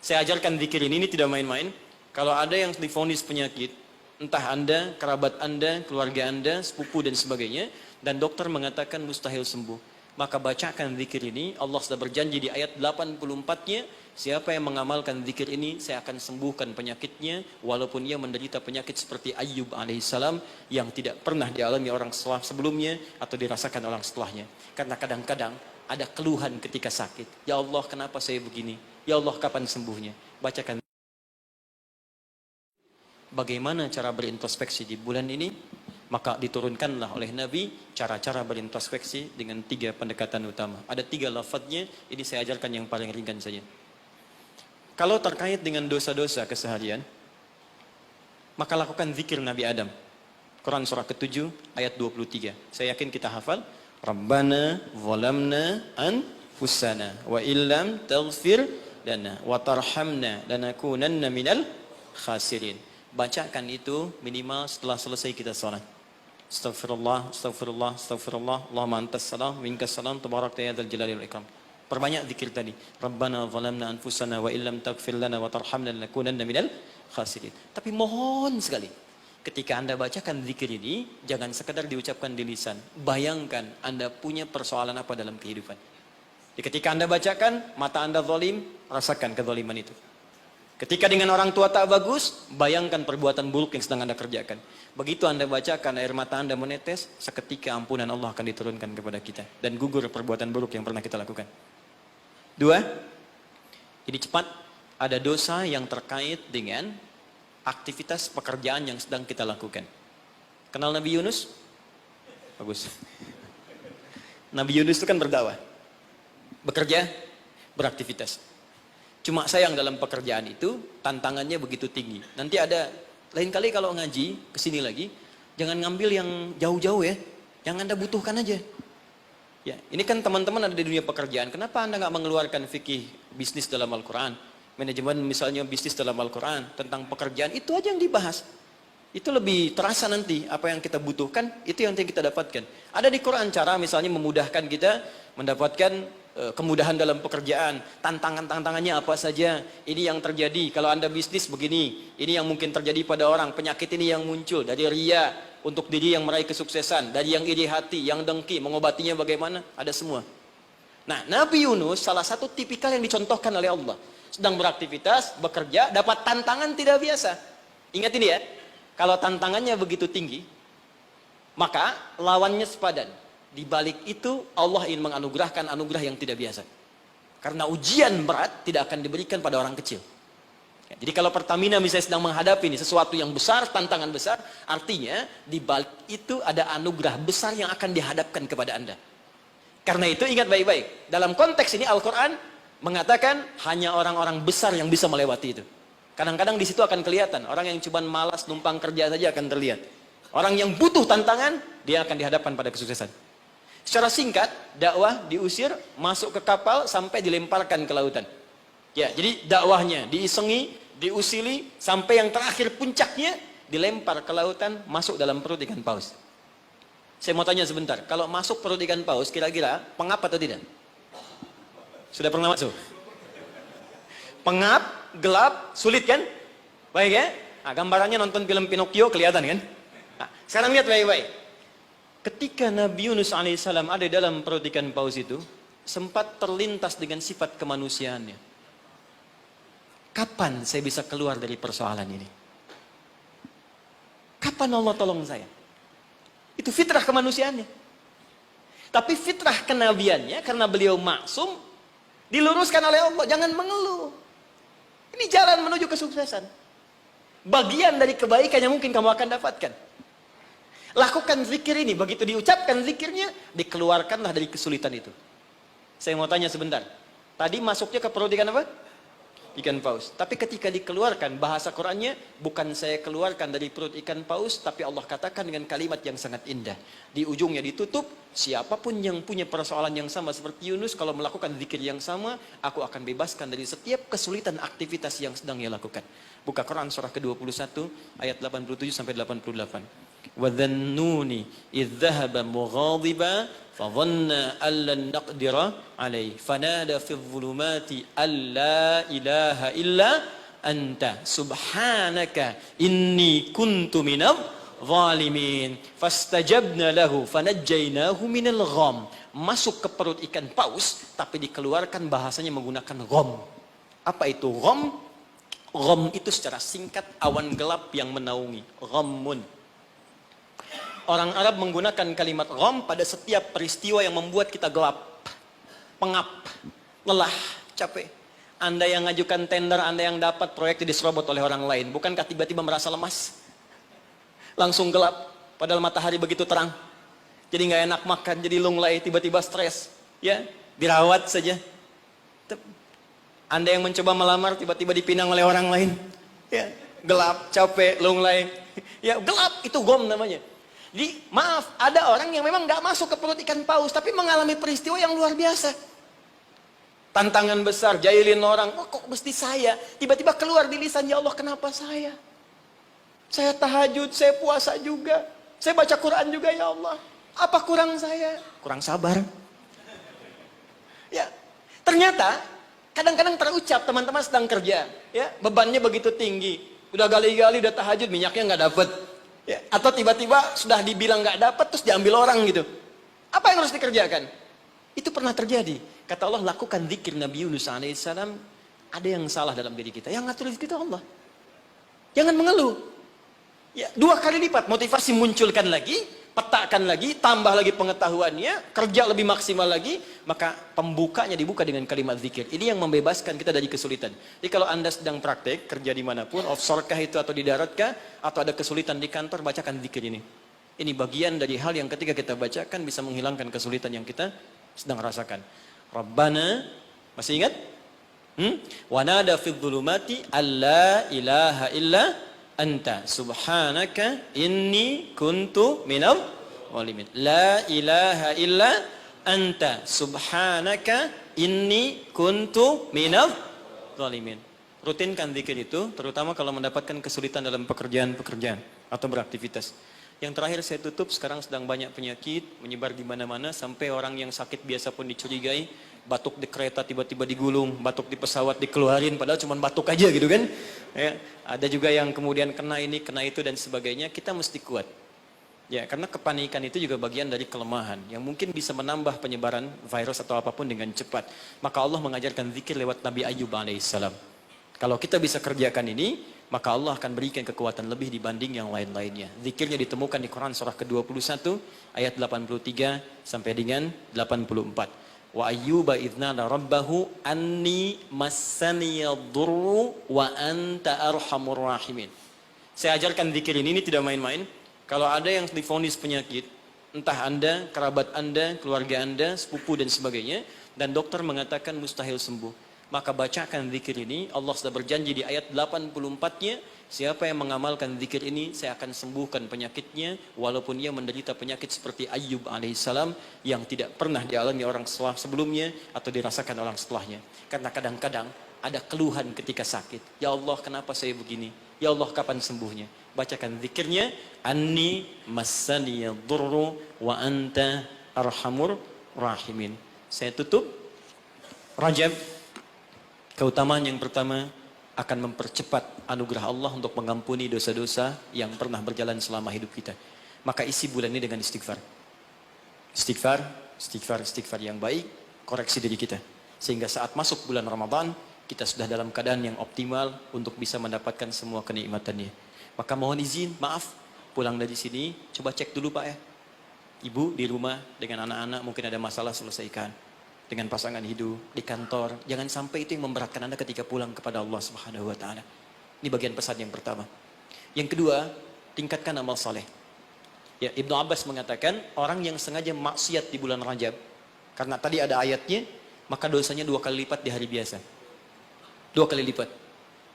Saya ajarkan zikir ini tidak main-main. Kalau ada yang divonis penyakit, entah Anda, kerabat Anda, keluarga Anda, sepupu dan sebagainya, dan dokter mengatakan mustahil sembuh, maka bacakan zikir ini. Allah sudah berjanji di ayat 84-nya, siapa yang mengamalkan zikir ini, saya akan sembuhkan penyakitnya, walaupun ia menderita penyakit seperti Ayyub alaihissalam, yang tidak pernah dialami orang sebelumnya, atau dirasakan orang setelahnya. Karena kadang-kadang ada keluhan ketika sakit. Ya Allah, kenapa saya begini? Ya Allah, kapan sembuhnya? Bacakan. Bagaimana cara berintrospeksi di bulan ini? Maka diturunkanlah oleh Nabi cara-cara berintrospeksi dengan 3 pendekatan utama. Ada 3 lafadznya, ini saya ajarkan yang paling ringan saja. Kalau terkait dengan dosa-dosa keseharian, maka lakukan zikir Nabi Adam. Quran surah ke-7 ayat 23. Saya yakin kita hafal. Rabbana zalamna anfusana wa illam taghfir lana wa tarhamna lanakunanna minal khasirin. Bacakan itu minimal setelah selesai kita salat. Astaghfirullah, astaghfirullah, astaghfirullah. Allahumma antas salam, minkas salam, tabarakta ya dzal jalali wal ikram. Perbanyak zikir tadi. Rabbana zalamna anfusana wa illam taghfir lana wa tarhamna lanakunanna minal khasirin. Tapi mohon sekali, ketika Anda bacakan zikir ini, jangan sekadar diucapkan di lisan. Bayangkan Anda punya persoalan apa dalam kehidupan. Jadi ketika Anda bacakan, mata Anda zalim, rasakan kezaliman itu. Ketika dengan orang tua tak bagus, bayangkan perbuatan buruk yang sedang Anda kerjakan. Begitu Anda bacakan, air mata Anda menetes, seketika ampunan Allah akan diturunkan kepada kita. Dan gugur perbuatan buruk yang pernah kita lakukan. 2, ini cepat, ada dosa yang terkait dengan aktivitas pekerjaan yang sedang kita lakukan. Kenal Nabi Yunus? Bagus. Nabi Yunus itu kan berdakwah, bekerja, beraktivitas. Cuma sayang dalam pekerjaan itu, tantangannya begitu tinggi. Nanti ada, lain kali kalau ngaji, kesini lagi, jangan ngambil yang jauh-jauh ya. Yang Anda butuhkan aja. Ya, ini kan teman-teman ada di dunia pekerjaan. Kenapa Anda nggak mengeluarkan fikih bisnis dalam Al-Quran? Manajemen misalnya bisnis dalam Al-Quran. Tentang pekerjaan, itu aja yang dibahas. Itu lebih terasa nanti, apa yang kita butuhkan, itu yang kita dapatkan. Ada di Quran cara misalnya memudahkan kita mendapatkan kemudahan dalam pekerjaan, tantangannya apa saja, ini yang terjadi kalau Anda bisnis begini, ini yang mungkin terjadi pada orang, penyakit ini yang muncul dari ria untuk diri yang meraih kesuksesan, dari yang iri hati, yang dengki, mengobatinya bagaimana, ada semua. Nah, Nabi Yunus salah satu tipikal yang dicontohkan oleh Allah, sedang beraktivitas, bekerja, dapat tantangan tidak biasa. Ingat ini ya, kalau tantangannya begitu tinggi, maka lawannya sepadan. Di balik itu Allah ingin menganugerahkan anugerah yang tidak biasa. Karena ujian berat tidak akan diberikan pada orang kecil. Ya, jadi kalau Pertamina misalnya sedang menghadapi ini sesuatu yang besar, tantangan besar, artinya di balik itu ada anugerah besar yang akan dihadapkan kepada Anda. Karena itu ingat baik-baik. Dalam konteks ini Al-Quran mengatakan hanya orang-orang besar yang bisa melewati itu. Kadang-kadang di situ akan kelihatan orang yang cuma malas numpang kerja saja akan terlihat. Orang yang butuh tantangan dia akan dihadapkan pada kesuksesan. Secara singkat, dakwah diusir, masuk ke kapal, sampai dilemparkan ke lautan. Ya, jadi dakwahnya diisengi, diusili, sampai yang terakhir puncaknya, dilempar ke lautan, masuk dalam perut ikan paus. Saya mau tanya sebentar, kalau masuk perut ikan paus, kira-kira pengap atau tidak? Sudah pernah masuk? Pengap, gelap, sulit kan? Baik ya? Nah, gambarannya nonton film Pinocchio, kelihatan kan? Nah, sekarang lihat baik-baik. Ketika Nabi Yunus alaihissalam ada dalam perut ikan paus itu, sempat terlintas dengan sifat kemanusiaannya. Kapan saya bisa keluar dari persoalan ini? Kapan Allah tolong saya? Itu fitrah kemanusiaannya. Tapi fitrah kenabiannya, karena beliau maksum, diluruskan oleh Allah. Jangan mengeluh. Ini jalan menuju kesuksesan. Bagian dari kebaikan yang mungkin kamu akan dapatkan. Lakukan zikir ini, begitu diucapkan zikirnya, dikeluarkanlah dari kesulitan itu. Saya mau tanya sebentar. Tadi masuknya ke perut ikan apa? Ikan paus. Tapi ketika dikeluarkan, bahasa Qurannya, bukan saya keluarkan dari perut ikan paus, tapi Allah katakan dengan kalimat yang sangat indah. Di ujungnya ditutup, siapapun yang punya persoalan yang sama seperti Yunus, kalau melakukan zikir yang sama, aku akan bebaskan dari setiap kesulitan aktivitas yang sedang ia lakukan. Buka Quran surah ke-21, ayat 87-88. Wa dhannuni idh dhahaba mughadiba fadhanna an lan naqdira alaihi fanada fi dhulumati alla ilaha illa anta subhanaka inni kuntu minadh zalimin fastajabna lahu fanajjaynahu minal gham. Masuk ke perut ikan paus tapi dikeluarkan bahasanya menggunakan gham. Apa itu gham? Gham itu secara singkat awan gelap yang menaungi, ghammun. Orang Arab menggunakan kalimat gham pada setiap peristiwa yang membuat kita gelap, pengap, lelah, capek. Anda yang ngajukan tender, Anda yang dapat proyek diserobot oleh orang lain, bukankah tiba-tiba merasa lemas? Langsung gelap, padahal matahari begitu terang. Jadi nggak enak makan, jadi lunglai, tiba-tiba stres. Ya, dirawat saja. Anda yang mencoba melamar, tiba-tiba dipinang oleh orang lain. Ya, gelap, capek, lunglai. Ya, gelap, itu gham namanya. Jadi, maaf, ada orang yang memang nggak masuk ke perut ikan paus, tapi mengalami peristiwa yang luar biasa. Tantangan besar, jahilin orang, oh, kok mesti saya? Tiba-tiba keluar di lisan, ya Allah, kenapa saya? Saya tahajud, saya puasa juga. Saya baca Quran juga, ya Allah. Apa kurang saya? Kurang sabar. Ya, ternyata kadang-kadang terucap teman-teman sedang kerja, ya, bebannya begitu tinggi. Udah gali-gali, udah tahajud, minyaknya nggak dapet. Ya, atau tiba-tiba sudah dibilang nggak dapat terus diambil orang gitu. Apa yang harus dikerjakan? Itu pernah terjadi. Kata Allah, lakukan zikir Nabi Yunus alaihissalam. Ada yang salah dalam diri kita. Yang ngatur rezeki itu Allah. Jangan mengeluh. Ya, 2 kali lipat motivasi munculkan lagi, petakan lagi, tambah lagi pengetahuannya, kerja lebih maksimal lagi, maka pembukanya dibuka dengan kalimat zikir. Ini yang membebaskan kita dari kesulitan. Jadi kalau Anda sedang praktek, kerja dimanapun, offshore kah itu atau di darat kah, atau ada kesulitan di kantor, bacakan zikir ini. Ini bagian dari hal yang ketika kita bacakan bisa menghilangkan kesulitan yang kita sedang rasakan. Rabbana, masih ingat? Wa nada fi dhulumati alla ilaha illa anta subhanaka inni kuntu minal zalimin. La ilaha illa anta subhanaka inni kuntu minal zalimin. Rutinkan zikir itu, terutama kalau mendapatkan kesulitan dalam pekerjaan-pekerjaan atau beraktivitas. Yang terakhir saya tutup, sekarang sedang banyak penyakit menyebar di mana-mana, sampai orang yang sakit biasa pun dicurigai, batuk di kereta tiba-tiba digulung, batuk di pesawat dikeluarin, padahal cuma batuk aja gitu kan. Ya, ada juga yang kemudian kena ini, kena itu dan sebagainya. Kita mesti kuat. Ya, karena kepanikan itu juga bagian dari kelemahan yang mungkin bisa menambah penyebaran virus atau apapun dengan cepat. Maka Allah mengajarkan zikir lewat Nabi Ayyub alaihissalam. Kalau kita bisa kerjakan ini, maka Allah akan berikan kekuatan lebih dibanding yang lain-lainnya. Zikirnya ditemukan di Quran surah ke-21 ayat 83 sampai dengan 84. Wa ayyuba idznada rabbahu anni massaniyadurru wa anta arhamur rahimin. Saya ajarkan zikir ini tidak main-main. Kalau ada yang divonis penyakit, entah Anda, kerabat Anda, keluarga Anda, sepupu dan sebagainya, dan dokter mengatakan mustahil sembuh, maka bacakan zikir ini. Allah sudah berjanji di ayat 84-nya, siapa yang mengamalkan zikir ini, saya akan sembuhkan penyakitnya, walaupun ia menderita penyakit seperti Ayyub alaihissalam yang tidak pernah dialami orang sebelumnya atau dirasakan orang setelahnya. Karena kadang-kadang ada keluhan ketika sakit. Ya Allah, kenapa saya begini? Ya Allah, kapan sembuhnya? Bacakan zikirnya, anni massaniyadurru wa anta arhamur rahimin. Saya tutup. Rajab, keutamaan yang pertama akan mempercepat anugerah Allah untuk mengampuni dosa-dosa yang pernah berjalan selama hidup kita. Maka isi bulan ini dengan istighfar. Istighfar, istighfar, istighfar yang baik, koreksi diri kita. Sehingga saat masuk bulan Ramadan, kita sudah dalam keadaan yang optimal untuk bisa mendapatkan semua kenikmatannya. Maka mohon izin, maaf, pulang dari sini, coba cek dulu Pak ya. Ibu di rumah dengan anak-anak mungkin ada masalah, selesaikan. Dengan pasangan hidup, di kantor, jangan sampai itu yang memberatkan Anda ketika pulang kepada Allah Subhanahu wa taala. Ini bagian pesan yang pertama. Yang kedua, tingkatkan amal saleh. Ya, Ibnu Abbas mengatakan, orang yang sengaja maksiat di bulan Rajab, karena tadi ada ayatnya, maka dosanya 2 kali lipat di hari biasa. 2 kali lipat.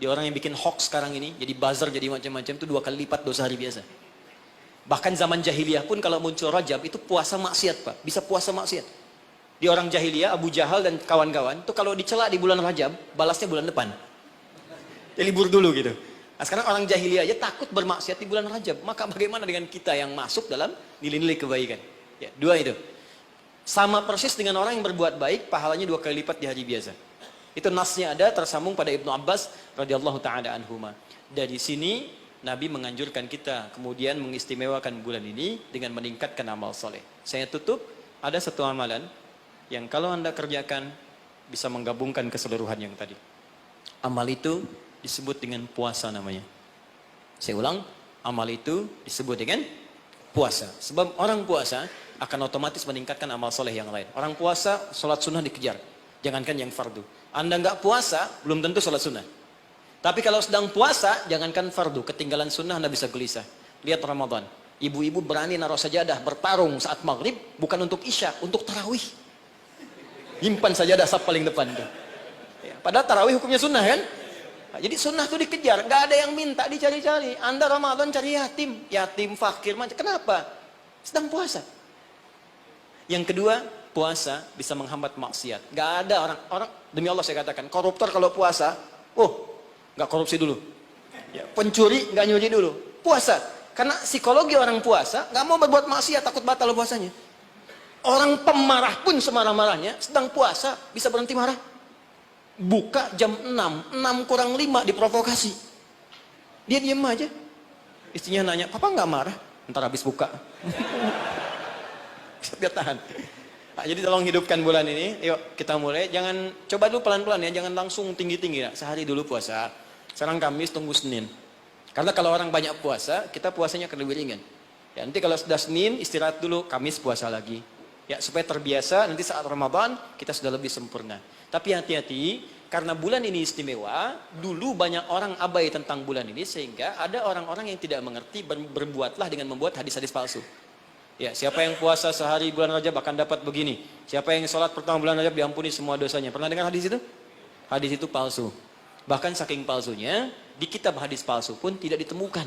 Di orang yang bikin hoax sekarang ini, jadi buzzer, jadi macam-macam, itu 2 kali lipat dosa hari biasa. Bahkan zaman jahiliyah pun kalau muncul Rajab, itu puasa maksiat Pak, bisa puasa maksiat. Di orang jahiliyah, Abu Jahal dan kawan-kawan, itu kalau dicela di bulan Rajab, balasnya bulan depan. Jadi libur dulu gitu. Nah, sekarang orang jahiliyah aja takut bermaksiat di bulan Rajab. Maka bagaimana dengan kita yang masuk dalam nilai-nilai kebaikan? Ya, dua itu. Sama persis dengan orang yang berbuat baik, pahalanya 2 kali lipat di hari biasa. Itu nasnya ada tersambung pada Ibnu Abbas radhiyallahu taala anhuma. Dari sini Nabi menganjurkan kita kemudian mengistimewakan bulan ini dengan meningkatkan amal soleh. Saya tutup, ada satu amalan yang kalau Anda kerjakan bisa menggabungkan keseluruhan yang tadi. Amal itu disebut dengan puasa namanya. Saya ulang, amal itu disebut dengan puasa. Sebab orang puasa akan otomatis meningkatkan amal soleh yang lain. Orang puasa, sholat sunnah dikejar. Jangankan yang fardu. Anda nggak puasa, belum tentu sholat sunnah. Tapi kalau sedang puasa, jangankan fardu. Ketinggalan sunnah Anda bisa gelisah. Lihat Ramadan. Ibu-ibu berani naruh sajadah, bertarung saat maghrib. Bukan untuk isya, untuk tarawih. Nyimpan sajadah saf paling depan. Ya, padahal tarawih hukumnya sunnah kan? Nah, jadi sunnah itu dikejar. Nggak ada yang minta dicari-cari. Anda Ramadan cari yatim. Yatim, fakir, macam. Kenapa? Sedang puasa. Yang kedua, puasa bisa menghambat maksiat. Nggak ada orang, demi Allah saya katakan, koruptor kalau puasa, nggak korupsi dulu. Ya, pencuri nggak nyuri dulu. Puasa. Karena psikologi orang puasa nggak mau berbuat maksiat, takut batal puasanya. Orang pemarah pun semarah-marahnya sedang puasa bisa berhenti marah. Buka jam 6, 6 kurang 5 diprovokasi. Dia diam aja. Istrinya nanya, "Papa nggak marah?" Ntar habis buka. Dia tahan. Nah, jadi tolong hidupkan bulan ini. Yuk kita mulai. Jangan coba dulu pelan-pelan ya, jangan langsung tinggi-tinggi ya. Sehari dulu puasa. Sekarang Kamis tunggu Senin. Karena kalau orang banyak puasa, kita puasanya akan lebih ringan. Ya, nanti kalau sudah Senin istirahat dulu, Kamis puasa lagi. Ya, supaya terbiasa nanti saat Ramadan kita sudah lebih sempurna. Tapi hati-hati karena bulan ini istimewa, dulu banyak orang abai tentang bulan ini sehingga ada orang-orang yang tidak mengerti berbuatlah dengan membuat hadis-hadis palsu. Ya, siapa yang puasa sehari bulan Rajab akan dapat begini. Siapa yang sholat pertama bulan Rajab diampuni semua dosanya. Pernah dengar hadis itu? Hadis itu palsu. Bahkan saking palsunya, di kitab hadis palsu pun tidak ditemukan.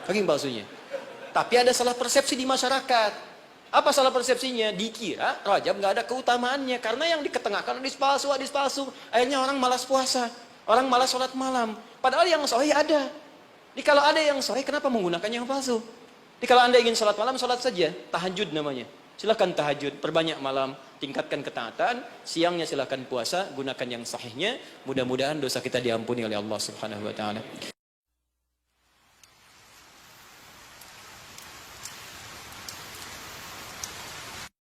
Saking palsunya. Tapi ada salah persepsi di masyarakat. Apa salah persepsinya? Dikira Rajab nggak ada keutamaannya. Karena yang diketengahkan hadis palsu, hadis palsu. Akhirnya orang malas puasa. Orang malas sholat malam. Padahal yang sahih ada. Jadi kalau ada yang sahih, kenapa menggunakan yang palsu? Jadi kalau Anda ingin sholat malam, sholat saja. Tahajud namanya. Silakan tahajud, perbanyak malam, tingkatkan ketaatan. Siangnya silakan puasa, gunakan yang sahihnya. Mudah-mudahan dosa kita diampuni oleh Allah Subhanahu wa taala.